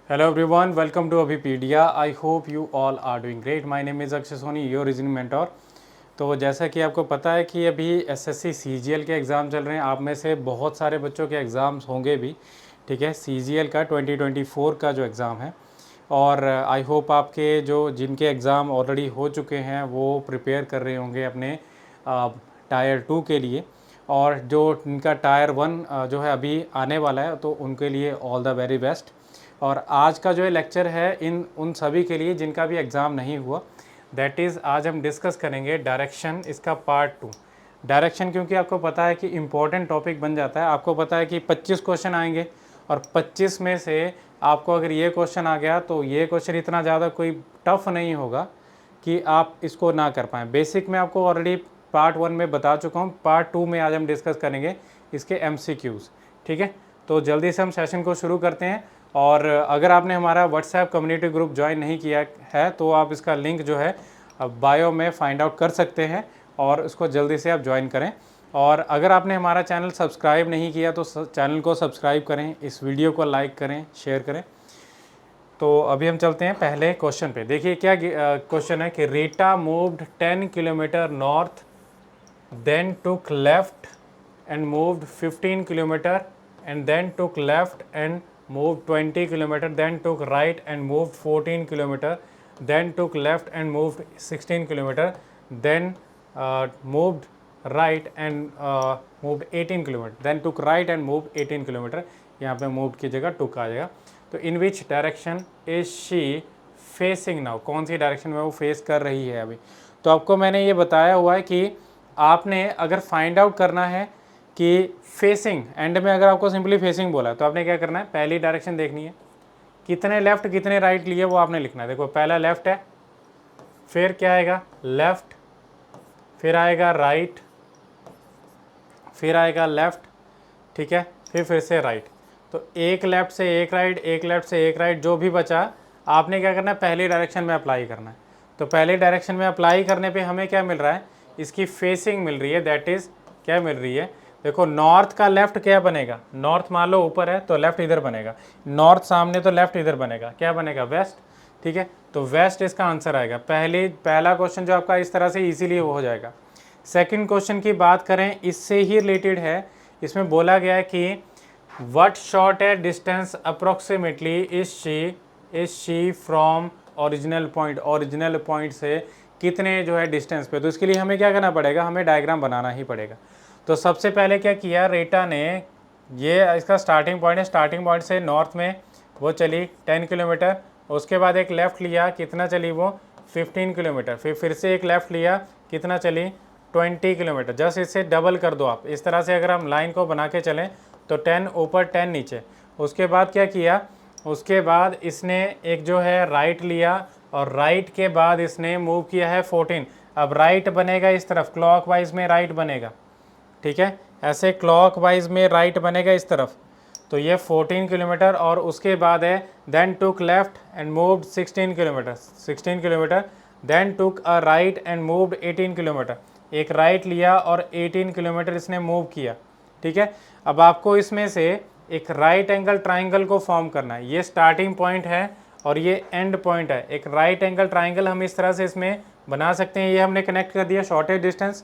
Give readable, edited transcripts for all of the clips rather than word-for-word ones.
Hello everyone, welcome to Abhipedia. I hope you all are doing great. My name is Akshay Soni, your reasoning mentor. तो जैसा कि आपको पता है कि अभी एसएससी सीजीएल के एग्ज़ाम चल रहे हैं। आप में से बहुत सारे बच्चों के एग्ज़ाम्स होंगे भी, ठीक है, सीजीएल का 2024 का जो एग्ज़ाम है। और आई होप आपके जिनके एग्ज़ाम ऑलरेडी हो चुके हैं वो प्रिपेयर कर रहे होंगे अपने टायर 2 के लिए, और जो इनका टायर 1 जो है अभी आने वाला है, तो उनके लिए ऑल द वेरी बेस्ट। और आज का जो है लेक्चर है उन सभी के लिए जिनका भी एग्ज़ाम नहीं हुआ, दैट इज़ आज हम डिस्कस करेंगे डायरेक्शन, इसका पार्ट 2। डायरेक्शन क्योंकि आपको पता है कि इम्पोर्टेंट टॉपिक बन जाता है। आपको पता है कि 25 क्वेश्चन आएंगे और 25 में से आपको अगर ये क्वेश्चन आ गया तो ये क्वेश्चन इतना ज़्यादा कोई टफ नहीं होगा कि आप इसको ना कर पाएँ। बेसिक में आपको ऑलरेडी पार्ट 1 में बता चुका हूँ। पार्ट 2 में आज हम डिस्कस करेंगे इसके MCQs, ठीक है। तो जल्दी से हम सेशन को शुरू करते हैं। और अगर आपने हमारा व्हाट्सएप कम्युनिटी ग्रुप ज्वाइन नहीं किया है तो आप इसका लिंक जो है बायो में फाइंड आउट कर सकते हैं और उसको जल्दी से आप ज्वाइन करें। और अगर आपने हमारा चैनल सब्सक्राइब नहीं किया तो चैनल को सब्सक्राइब करें, इस वीडियो को लाइक करें, शेयर करें। तो अभी हम चलते हैं पहले क्वेश्चन पे। देखिए क्या क्वेश्चन है कि Rita moved 10 kilometre north, then took left and moved 15 kilometre, and then took left and moved 20 kilometer, then took right and moved 14 kilometer, then took left and moved 16 kilometer, then moved right and moved 18 kilometer, then took right and moved 18 kilometer। यहाँ पे moved की जगह took आ जाएगा। तो in which direction is she facing now? कौन सी direction में वो face कर रही है अभी? तो आपको मैंने ये बताया हुआ है कि आपने अगर फाइंड आउट करना है कि फेसिंग, एंड में अगर आपको सिंपली फेसिंग बोला तो आपने क्या करना है, पहली डायरेक्शन देखनी है, कितने लेफ्ट कितने राइट लिए वो आपने लिखना है। देखो पहला लेफ्ट है, फिर क्या आएगा लेफ्ट, फिर आएगा राइट, फिर आएगा लेफ्ट, ठीक है, फिर से राइट। तो एक लेफ्ट से एक राइट, एक लेफ्ट से एक राइट, जो भी बचा आपने क्या करना है, पहली डायरेक्शन में अप्लाई करना है। तो पहली डायरेक्शन में अप्लाई करने पे हमें क्या मिल रहा है, इसकी फेसिंग मिल रही है, दैट इज़ क्या मिल रही है। देखो नॉर्थ का लेफ्ट क्या बनेगा, नॉर्थ मान लो ऊपर है तो लेफ्ट इधर बनेगा, नॉर्थ सामने तो लेफ्ट इधर बनेगा, क्या बनेगा वेस्ट, ठीक है। तो वेस्ट इसका आंसर आएगा। पहला क्वेश्चन जो आपका इस तरह से इजीली हो जाएगा। सेकंड क्वेश्चन की बात करें, इससे ही रिलेटेड है। इसमें बोला गया है कि व्हाट शॉर्ट है distance approximately is she from original point, original point से कितने जो है डिस्टेंस पे। तो इसके लिए हमें क्या करना पड़ेगा, हमें डायग्राम बनाना ही पड़ेगा। तो सबसे पहले क्या किया रीटा ने, ये इसका स्टार्टिंग पॉइंट है, स्टार्टिंग पॉइंट से नॉर्थ में वो चली 10 किलोमीटर, उसके बाद एक लेफ़्ट लिया, कितना चली वो 15 किलोमीटर, फिर से एक लेफ़्ट लिया, कितना चली 20 किलोमीटर। जस्ट इससे डबल कर दो आप, इस तरह से अगर हम लाइन को बना के चलें तो 10 ऊपर 10 नीचे। उसके बाद क्या किया, उसके बाद इसने एक जो है राइट लिया और राइट के बाद इसने मूव किया है 14। अब राइट बनेगा इस तरफ, क्लॉकवाइज में राइट बनेगा, ठीक है, ऐसे क्लॉकवाइज में राइट बनेगा इस तरफ। तो ये 14 किलोमीटर, और उसके बाद है then took left and moved 16 kilometre, 16 kilometre, then took a right and moved 18 kilometre. एक राइट लिया और 18 किलोमीटर इसने मूव किया, ठीक है। अब आपको इसमें से एक राइट एंगल ट्राइंगल को फॉर्म करना है। ये स्टार्टिंग पॉइंट है और ये एंड पॉइंट है। एक राइट एंगल ट्राइंगल हम इस तरह से इसमें बना सकते हैं। ये हमने कनेक्ट कर दिया शॉर्टेज डिस्टेंस,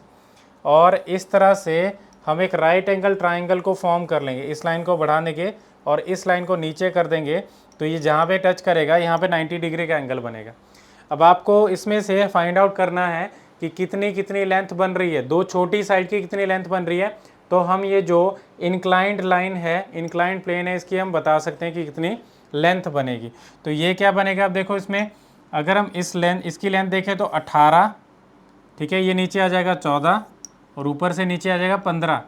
और इस तरह से हम एक राइट एंगल ट्राइंगल को फॉर्म कर लेंगे। इस लाइन को बढ़ाने के और इस लाइन को नीचे कर देंगे तो ये जहाँ पे टच करेगा यहाँ पे 90 डिग्री का एंगल बनेगा। अब आपको इसमें से फाइंड आउट करना है कि कितनी कितनी लेंथ बन रही है, दो छोटी साइड की कितनी लेंथ बन रही है। तो हम ये जो इंक्लाइंड लाइन है, इंक्लाइंड प्लेन है, इसकी हम बता सकते हैं कि कितनी लेंथ बनेगी। तो ये क्या बनेगा, अब देखो इसमें अगर हम इसकी लेंथ देखें तो 18, ठीक है, ये नीचे आ जाएगा 14 और ऊपर से नीचे आ जाएगा 15,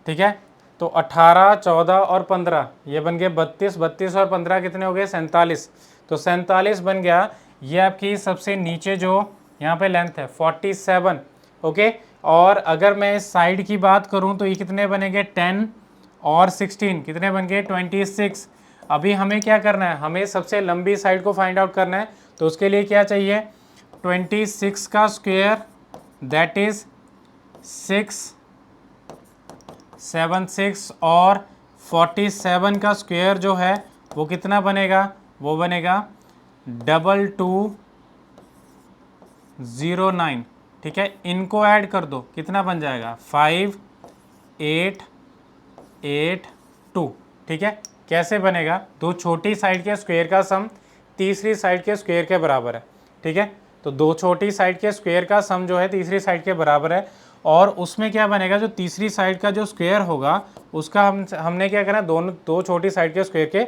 ठीक है। तो 18, 14 और 15 ये बन गए 32, 32 और 15 कितने हो गए 47। तो 47 बन गया। ये आपकी सबसे नीचे जो यहाँ पे लेंथ है 47, ओके। और अगर मैं इस साइड की बात करूँ तो ये कितने बनेंगे 10 और 16 कितने बन गए 26। अभी हमें क्या करना है, हमें सबसे लंबी साइड को फाइंड आउट करना है। तो उसके लिए क्या चाहिए, 26 का स्क्वायर दैट इज 676, और 47 का स्क्वायर जो है वो कितना बनेगा वो बनेगा 2209। ठीक है, इनको ऐड कर दो, कितना बन जाएगा 5882। ठीक है, कैसे बनेगा, दो छोटी साइड के स्क्वायर का सम तीसरी साइड के स्क्वायर के बराबर है। ठीक है, तो दो छोटी साइड के स्क्वायर का सम जो है तीसरी साइड के बराबर है, और उसमें क्या बनेगा, जो तीसरी साइड का जो स्क्वायर होगा उसका हमने क्या करना, दोनों दो छोटी साइड के स्क्वायर के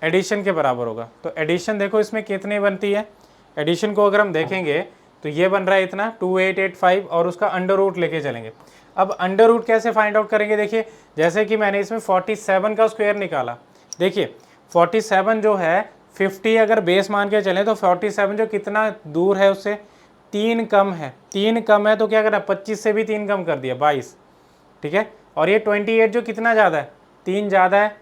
एडिशन के बराबर होगा। तो एडिशन देखो इसमें कितनी बनती है, एडिशन को अगर हम देखेंगे तो ये बन रहा है इतना 2885, और उसका अंडर रूट लेके चलेंगे। अब अंडर रूट कैसे फाइंड आउट करेंगे, देखिए जैसे कि मैंने इसमें 47 का स्क्वायर निकाला। देखिए 47 जो है 50 अगर बेस मान के चलें तो 47 जो कितना दूर है उससे 3 कम है, 3 कम है तो क्या करना, 25 से भी 3 कम कर दिया 22। ठीक है, और ये 28 जो कितना ज़्यादा है, 3 ज़्यादा है।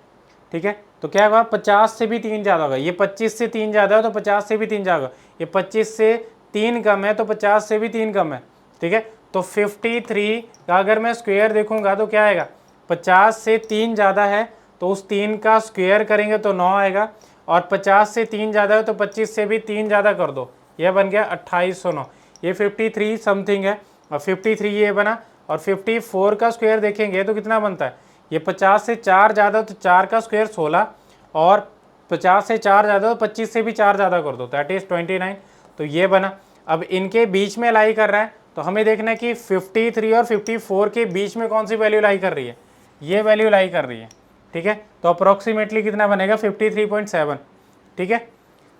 ठीक है, तो क्या होगा, 50 से भी 3 ज़्यादा होगा, ये 25 से 3 ज़्यादा है तो 50 से भी 3 ज़्यादा होगा, ये 25 से 3 कम है तो 50 से भी 3 कम है। ठीक है, तो 53 का अगर मैं स्क्वायर देखूंगा तो क्या आएगा, 50 से 3 ज़्यादा है तो उस 3 का स्क्वायर करेंगे तो 9 आएगा, और 50 से 3 ज़्यादा है तो 25 से भी 3 ज़्यादा कर दो, यह बन गया 2809। ये 53 समथिंग है, और 53 ये बना, और 54 का स्क्वायर देखेंगे तो कितना बनता है, ये 50 से 4 ज़्यादा तो 4 का स्क्वायर 16, और 50 से 4 ज़्यादा तो 25 से भी 4 ज़्यादा कर दो, दैट इज़ 29। तो ये बना। अब इनके बीच में लाई कर रहा है तो हमें देखना है कि 53 और 54 के बीच में कौन सी वैल्यू लाई कर रही है, ये वैल्यू लाई कर रही है। ठीक है, तो अप्रोक्सीमेटली कितना बनेगा 53.7। ठीक है,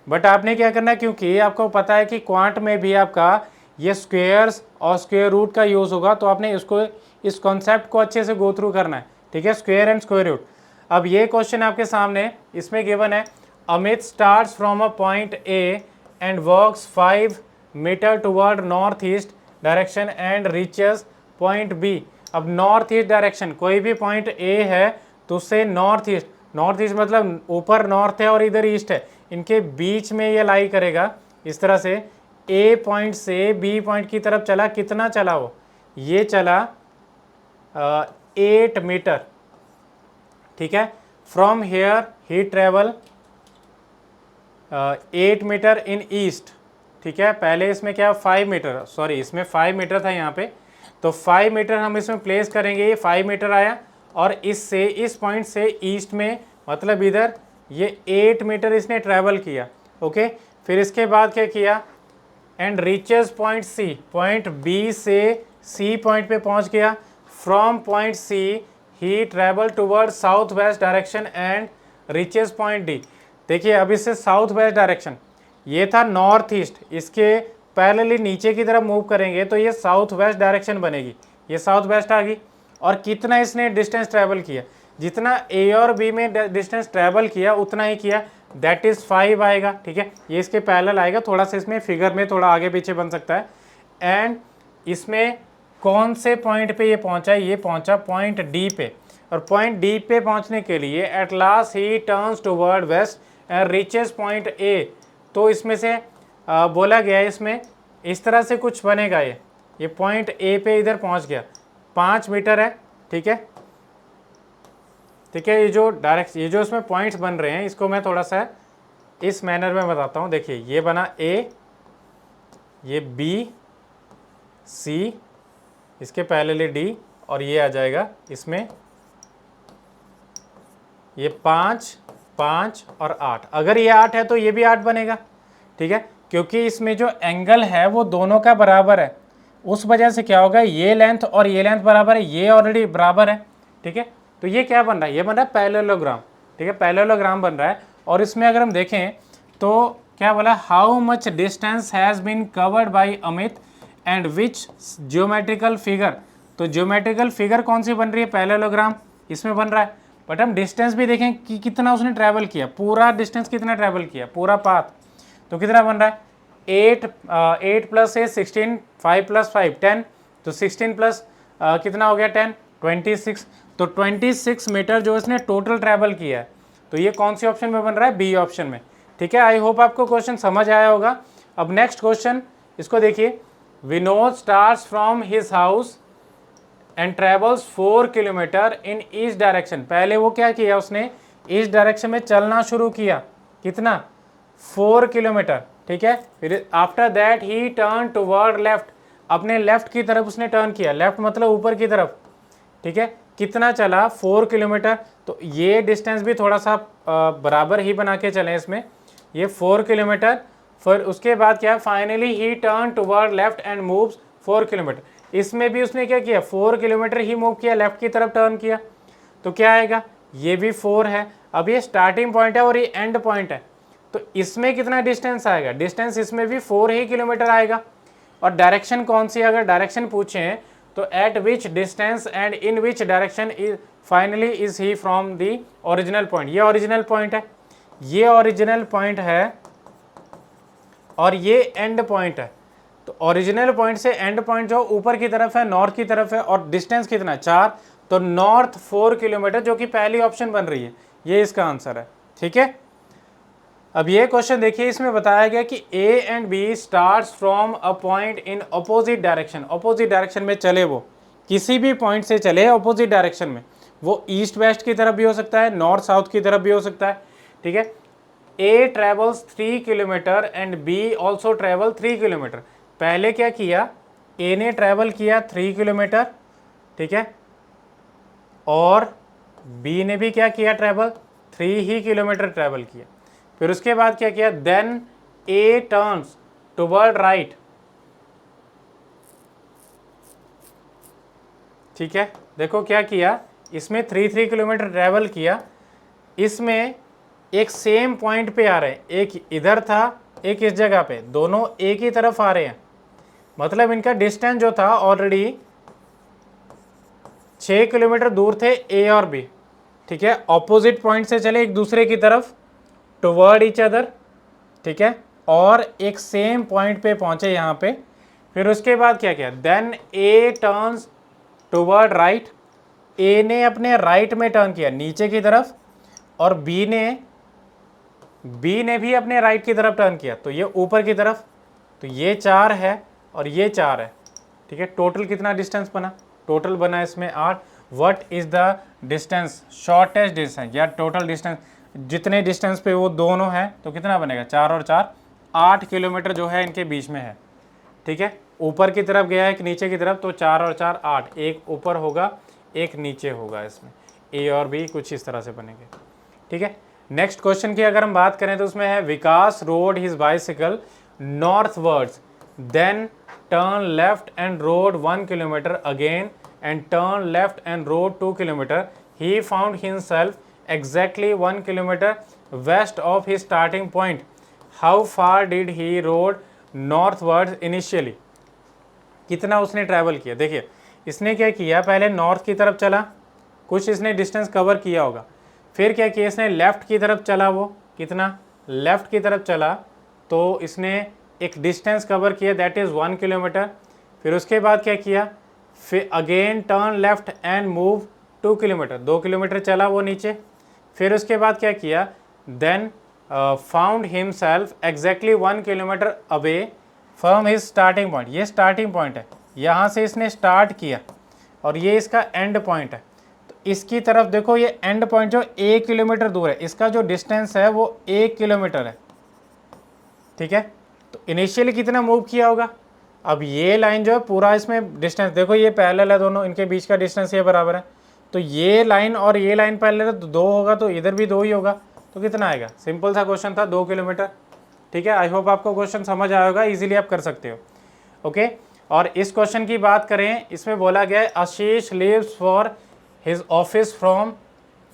बट आपने क्या करना है, क्योंकि आपको पता है कि क्वांट में भी आपका ये स्क्वेयर्स और स्क्वायर रूट का यूज़ होगा, तो आपने इसको इस कॉन्सेप्ट को अच्छे से गो थ्रू करना है। ठीक है, स्क्वायर एंड स्क्वायर रूट। अब ये क्वेश्चन आपके सामने इसमें गिवन है, Amit starts from a point A and works 5 metre toward north east direction and reaches point B. अब नॉर्थ ईस्ट डायरेक्शन, कोई भी पॉइंट ए है तो उससे नॉर्थ ईस्ट मतलब ऊपर नॉर्थ है और इधर ईस्ट है, इनके बीच में ये लाई करेगा इस तरह से। ए पॉइंट से बी पॉइंट की तरफ चला, कितना चला वो, ये चला 8 मीटर। ठीक है, from here he travel 8 metre in east. ठीक है, पहले इसमें क्या 5 मीटर, सॉरी इसमें 5 मीटर था यहाँ पे, तो 5 मीटर हम इसमें प्लेस करेंगे, ये 5 मीटर आया, और इससे इस पॉइंट से ईस्ट में मतलब इधर ये 8 मीटर इसने ट्रैवल किया। ओके, फिर इसके बाद क्या किया, and reaches point C, point B से सी पॉइंट पे पहुंच गया। From point C he travel toward south west direction and reaches point D. देखिए अब इससे साउथ वेस्ट डायरेक्शन, ये था नॉर्थ ईस्ट, इसके पैरेलली नीचे की तरफ मूव करेंगे तो ये साउथ वेस्ट डायरेक्शन बनेगी, ये साउथ वेस्ट आ गई। और कितना इसने डिस्टेंस ट्रैवल किया, जितना ए और बी में डिस्टेंस ट्रैवल किया उतना ही किया, दैट इज़ 5 आएगा। ठीक है, ये इसके पैरेलल आएगा, थोड़ा सा इसमें फिगर में थोड़ा आगे पीछे बन सकता है। एंड इसमें कौन से पॉइंट पे ये पहुंचा, ये पहुंचा पॉइंट डी पे, और पॉइंट डी पे पहुंचने के लिए at last he turns toward west and reaches point A. तो इसमें से बोला गया है, इसमें इस तरह से कुछ बनेगा, ये पॉइंट ए पे इधर पहुंच गया, 5 मीटर है। ठीक है, ठीक है, ये जो इसमें पॉइंट्स बन रहे हैं इसको मैं थोड़ा सा इस मैनर में बताता हूँ। देखिए ये बना ए, ये बी, सी, इसके पहले डी, और ये आ जाएगा इसमें ये 5, 5 और 8। अगर ये 8 है तो ये भी 8 बनेगा। ठीक है, क्योंकि इसमें जो एंगल है वो दोनों का बराबर है, उस वजह से क्या होगा, ये लेंथ और ये लेंथ बराबर है, ये ऑलरेडी बराबर है। ठीक है, तो ये क्या बन रहा है, ये बन रहा है पैरेललोग्राम। ठीक है, पैरेललोग्राम बन रहा है। और इसमें अगर हम देखें तो क्या बोला, how much distance has been covered by Amit and which geometrical figure. तो ज्योमेट्रिकल फिगर कौन सी बन रही है, पैरेललोग्राम इसमें बन रहा है। बट हम डिस्टेंस भी देखें कि कितना उसने ट्रैवल किया, पूरा डिस्टेंस कितना ट्रैवल किया, पूरा पाथ, तो कितना बन रहा है 8 प्लस 8 16, 5 प्लस 5 10, तो 16 प्लस कितना हो गया 10 26। तो 26 मीटर जो इसने टोटल ट्रैवल किया है। तो ये कौन सी ऑप्शन में बन रहा है, बी ऑप्शन में। ठीक है, आई होप आपको क्वेश्चन समझ आया होगा। अब नेक्स्ट क्वेश्चन इसको देखिए, Vinod starts from his house and travels 4 kilometre in east direction. पहले वो क्या किया, उसने ईस्ट डायरेक्शन में चलना शुरू किया, कितना 4 किलोमीटर, ठीक है। फिर after that he turn toward left, अपने लेफ्ट की तरफ उसने टर्न किया, लेफ्ट मतलब ऊपर की तरफ, ठीक है। कितना चला 4 किलोमीटर, तो ये डिस्टेंस भी थोड़ा सा बराबर ही बना के चलें इसमें, ये 4 किलोमीटर। फिर उसके बाद क्या, finally he turn toward left and moves 4 kilometre, इसमें भी उसने क्या किया 4 किलोमीटर ही मूव किया, लेफ्ट की तरफ टर्न किया, तो क्या आएगा, ये भी 4 है। अब ये स्टार्टिंग पॉइंट है और ये एंड पॉइंट है, तो इसमें कितना डिस्टेंस आएगा, डिस्टेंस इसमें भी 4 ही किलोमीटर आएगा। और डायरेक्शन कौन सी, अगर डायरेक्शन पूछें तो eight which distance and in which direction is finally is he from the original point, ये ओरिजिनल पॉइंट है, ये ओरिजिनल पॉइंट है और ये एंड पॉइंट है। तो ओरिजिनल पॉइंट से एंड पॉइंट जो ऊपर की तरफ है, नॉर्थ की तरफ है, और डिस्टेंस कितना 4, तो नॉर्थ 4 किलोमीटर, जो कि पहली ऑप्शन बन रही है, ये इसका आंसर है, ठीक है। अब ये क्वेश्चन देखिए, इसमें बताया गया कि A and B starts from a point in opposite direction, opposite direction में चले, वो किसी भी पॉइंट से चले अपोजिट डायरेक्शन में, वो ईस्ट वेस्ट की तरफ भी हो सकता है, नॉर्थ साउथ की तरफ भी हो सकता है, ठीक है। A travels 3 kilometre and B also travel 3 kilometre, पहले क्या किया, ए ने ट्रेवल किया 3 किलोमीटर, ठीक है, और बी ने भी क्या किया, ट्रेवल 3 ही किलोमीटर ट्रेवल किया। फिर उसके बाद क्या किया, देन ए टर्न्स टुवर्ड राइट, ठीक है। देखो क्या किया, इसमें 3 किलोमीटर ट्रेवल किया, इसमें एक सेम पॉइंट पे आ रहे हैं, एक इधर था एक इस जगह पे, दोनों एक ही तरफ आ रहे हैं, मतलब इनका डिस्टेंस जो था ऑलरेडी 6 किलोमीटर दूर थे ए और बी, ठीक है। ऑपोजिट पॉइंट से चले एक दूसरे की तरफ, टुवर्ड ईच अदर, ठीक है, और एक सेम पॉइंट पे पहुंचे यहाँ पे। फिर उसके बाद क्या किया, देन ए टर्न्स टुवर्ड राइट, ए ने अपने राइट में टर्न किया नीचे की तरफ, और बी ने भी अपने राइट की तरफ टर्न किया, तो ये ऊपर की तरफ, तो ये 4 है और ये 4 है, ठीक है। टोटल कितना डिस्टेंस बना, टोटल बना इसमें 8। What is the distance, shortest distance या टोटल डिस्टेंस, जितने डिस्टेंस पे वो दोनों है, तो कितना बनेगा, 4 और 4 8 किलोमीटर जो है इनके बीच में है, ठीक है। ऊपर की तरफ गया है एक नीचे की तरफ, तो 4 और 4 8, एक ऊपर होगा एक नीचे होगा, इसमें ए और बी कुछ इस तरह से बनेंगे, ठीक है। नेक्स्ट क्वेश्चन की अगर हम बात करें तो उसमें है, Vikas rode his bicycle northwards, then turn left and rode 1 kilometre again and turn left and rode 2 kilometre, he found himself exactly 1 kilometer west of his starting point. How far did he rode northwards initially? कितना उसने travel किया, देखिए इसने क्या किया, पहले north की तरफ चला, कुछ इसने डिस्टेंस कवर किया होगा, फिर क्या किया इसने लेफ्ट की तरफ चला, वो कितना लेफ्ट की तरफ चला, तो इसने एक डिस्टेंस कवर किया, दैट इज़ 1 किलोमीटर। फिर उसके बाद क्या किया, फिर again turn left and move 2 kilometre, 2 kilometre चला वो नीचे। फिर उसके बाद क्या किया, then found himself exactly 1 kilometre away from his starting point, ये स्टार्टिंग पॉइंट है, यहाँ से इसने स्टार्ट किया और ये इसका एंड पॉइंट है, तो इसकी तरफ देखो, ये एंड पॉइंट जो 1 किलोमीटर दूर है, इसका जो डिस्टेंस है वो 1 किलोमीटर है, ठीक है। तो इनिशियली कितना मूव किया होगा, अब ये लाइन जो है पूरा इसमें डिस्टेंस देखो, ये पैरेलल है दोनों, इनके बीच का डिस्टेंस ये बराबर है, तो ये लाइन और ये लाइन पैरेलल है, तो 2 होगा, तो इधर भी 2 ही होगा, तो कितना आएगा, सिंपल सा क्वेश्चन था, 2 किलोमीटर, ठीक है। आई होप आपको क्वेश्चन समझ आया होगा, इजीली आप कर सकते हो, ओके। और इस क्वेश्चन की बात करें, इसमें बोला गया है, Ashish leaves for his office from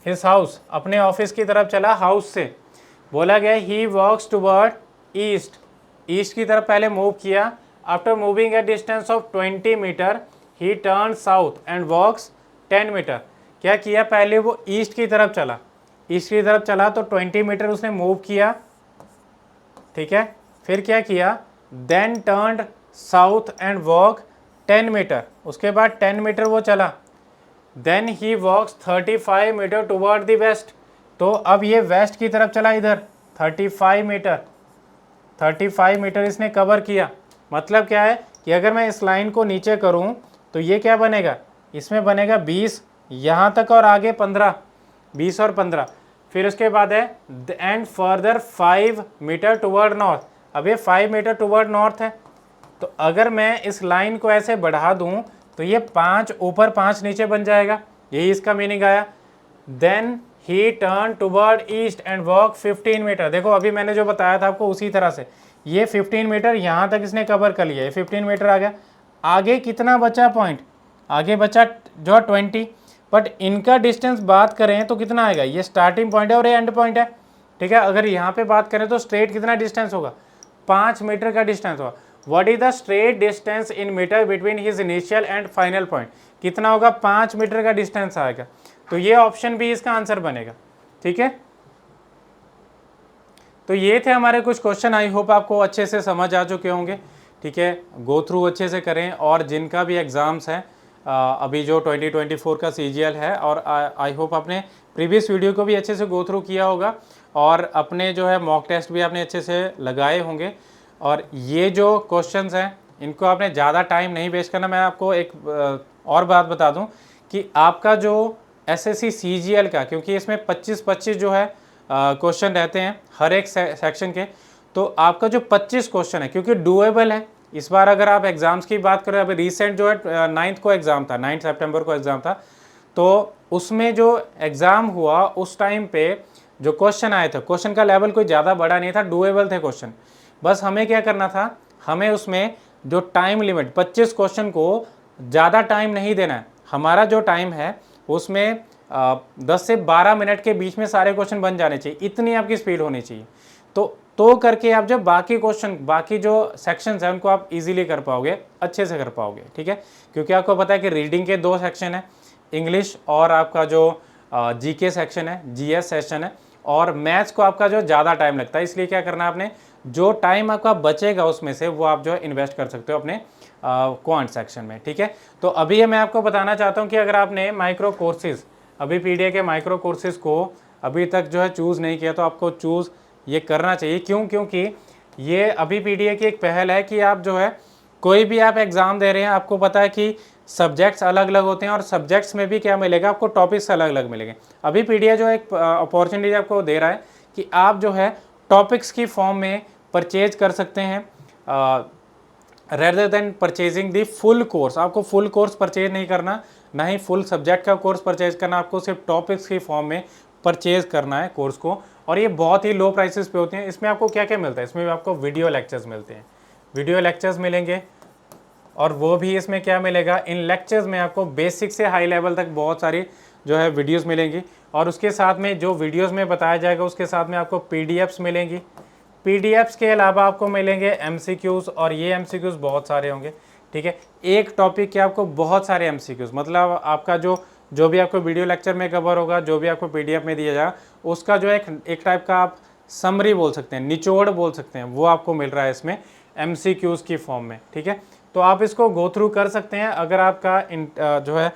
his house, अपने ऑफिस की तरफ चला हाउस से, बोला गया he walks toward east, east की तरफ पहले मूव किया, after moving a distance of 20 metre he turn south and walks 10 metre, क्या किया, पहले वो ईस्ट की तरफ चला, ईस्ट की तरफ चला तो 20 मीटर उसने मूव किया, ठीक है। फिर क्या किया, then turn south and walk 10 metre, उसके बाद 10 मीटर वो चला, then he walks 35 metre toward the west, तो अब ये वेस्ट की तरफ चला, इधर 35 मीटर इसने कवर किया। मतलब क्या है कि अगर मैं इस लाइन को नीचे करूं तो ये क्या बनेगा, इसमें बनेगा 20 यहाँ तक और आगे 15, 20 और 15। फिर उसके बाद है and further 5 metre toward north. अब ये 5 मीटर टुवर्ड नॉर्थ है, तो अगर मैं इस लाइन को ऐसे बढ़ा दूं तो ये 5 ऊपर 5 नीचे बन जाएगा, यही इसका मीनिंग आया। Then he turn toward east and walk 15 metre. देखो अभी मैंने जो बताया था आपको उसी तरह से, ये 15 मीटर यहाँ तक इसने कवर कर लिया, ये 15 मीटर आ गया। आगे कितना बचा पॉइंट, आगे बचा जो 20, बट इनका डिस्टेंस बात करें तो कितना आएगा, ये स्टार्टिंग पॉइंट है और ये एंड पॉइंट है, ठीक है। अगर यहाँ पे बात करें तो स्ट्रेट कितना डिस्टेंस होगा, 5 मीटर का डिस्टेंस होगा। What is the straight distance in metre between his initial and final point, कितना होगा, 5 मीटर का डिस्टेंस आएगा। तो ये ऑप्शन भी इसका आंसर बनेगा, ठीक है। तो ये थे हमारे कुछ क्वेश्चन, आई होप आपको अच्छे से समझ आ चुके होंगे, ठीक है। गो थ्रू अच्छे से करें, और जिनका भी एग्ज़ाम्स हैं अभी जो 2024 का CGL है, और आई होप आपने प्रीवियस वीडियो को भी अच्छे से गो थ्रू किया होगा, और अपने जो है मॉक टेस्ट भी आपने अच्छे से लगाए होंगे। और ये जो क्वेश्चंस हैं इनको आपने ज़्यादा टाइम नहीं वेस्ट करना। मैं आपको एक और बात बता दूं कि आपका जो SSC CGL का, क्योंकि इसमें 25-25 जो है क्वेश्चन रहते हैं हर एक सेक्शन के, तो आपका जो 25 क्वेश्चन है क्योंकि डूएबल है। इस बार अगर आप एग्ज़ाम्स की बात करें, अभी रिसेंट जो है 9th को एग्ज़ाम था, 9 सितंबर को एग्ज़ाम था, तो उसमें जो एग्ज़ाम हुआ उस टाइम पे जो क्वेश्चन आए थे, क्वेश्चन का लेवल कोई ज़्यादा बड़ा नहीं था, डूएबल थे क्वेश्चन। बस हमें क्या करना था, हमें उसमें जो टाइम लिमिट 25 क्वेश्चन को ज़्यादा टाइम नहीं देना है। हमारा जो टाइम है उसमें 10 से 12 मिनट के बीच में सारे क्वेश्चन बन जाने चाहिए, इतनी आपकी स्पीड होनी चाहिए। तो करके आप जब बाकी क्वेश्चन, बाकी जो सेक्शंस हैं उनको आप इजीली कर पाओगे, अच्छे से कर पाओगे, ठीक है। क्योंकि आपको पता है कि रीडिंग के 2 सेक्शन है, इंग्लिश और आपका जो GK सेक्शन है, GS सेक्शन है, और मैथ्स को आपका जो ज़्यादा टाइम लगता है। इसलिए क्या करना है आपने, जो टाइम आपका बचेगा उसमें से वो आप जो है इन्वेस्ट कर सकते हो अपने क्वांट सेक्शन में, ठीक है। तो अभी मैं आपको बताना चाहता हूँ कि अगर आपने माइक्रो कोर्सेज, अभी PDA के माइक्रो कोर्सेज को अभी तक जो है चूज़ नहीं किया, तो आपको चूज़ ये करना चाहिए। क्यों? क्योंकि ये अभी PDA की एक पहल है कि आप जो है कोई भी आप एग्ज़ाम दे रहे हैं, आपको पता है कि सब्जेक्ट्स अलग अलग होते हैं, और सब्जेक्ट्स में भी क्या मिलेगा आपको, टॉपिक्स अलग अलग मिलेंगे। अभी PDA जो एक अपॉर्चुनिटी आपको दे रहा है कि आप जो है टॉपिक्स की फॉर्म में परचेज कर सकते हैं, रेदर देन परचेजिंग दी फुल कोर्स। आपको फुल कोर्स परचेज नहीं करना, ना ही फुल सब्जेक्ट का कोर्स परचेज करना, आपको सिर्फ टॉपिक्स की फॉर्म में परचेज करना है कोर्स को। और ये बहुत ही लो प्राइसेस पे होते हैं। इसमें आपको क्या क्या मिलता है, इसमें भी आपको वीडियो लेक्चर्स मिलते हैं, वीडियो लेक्चर्स मिलेंगे, और वो भी इसमें क्या मिलेगा, इन लेक्चर्स में आपको बेसिक से हाई लेवल तक बहुत सारी जो है वीडियोस मिलेंगी, और उसके साथ में जो वीडियोस में बताया जाएगा उसके साथ में आपको PDFs मिलेंगी। PDFs के अलावा आपको मिलेंगे MCQs, और ये MCQs बहुत सारे होंगे, ठीक है। एक टॉपिक के आपको बहुत सारे MCQs, मतलब आपका जो भी आपको वीडियो लेक्चर में कवर होगा, जो भी आपको PDF में दिया जाएगा, उसका जो एक टाइप का आप समरी बोल सकते हैं, निचोड़ बोल सकते हैं, वो आपको मिल रहा है इसमें MCQs की फॉर्म में, ठीक है। तो आप इसको गो थ्रू कर सकते हैं अगर आपका जो है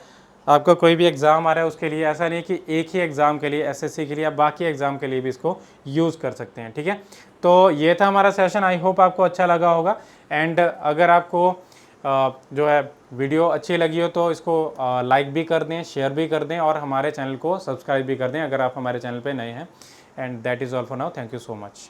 आपका कोई भी एग्ज़ाम आ रहा है उसके लिए। ऐसा नहीं कि एक ही एग्ज़ाम के लिए, SSC के लिए, आप बाकी एग्ज़ाम के लिए भी इसको यूज़ कर सकते हैं, ठीक है। तो ये था हमारा सेशन, आई होप आपको अच्छा लगा होगा। एंड अगर आपको जो है वीडियो अच्छी लगी हो तो इसको लाइक भी कर दें, शेयर भी कर दें, और हमारे चैनल को सब्सक्राइब भी कर दें अगर आप हमारे चैनल पे नए हैं। And that is all for now, thank you so much.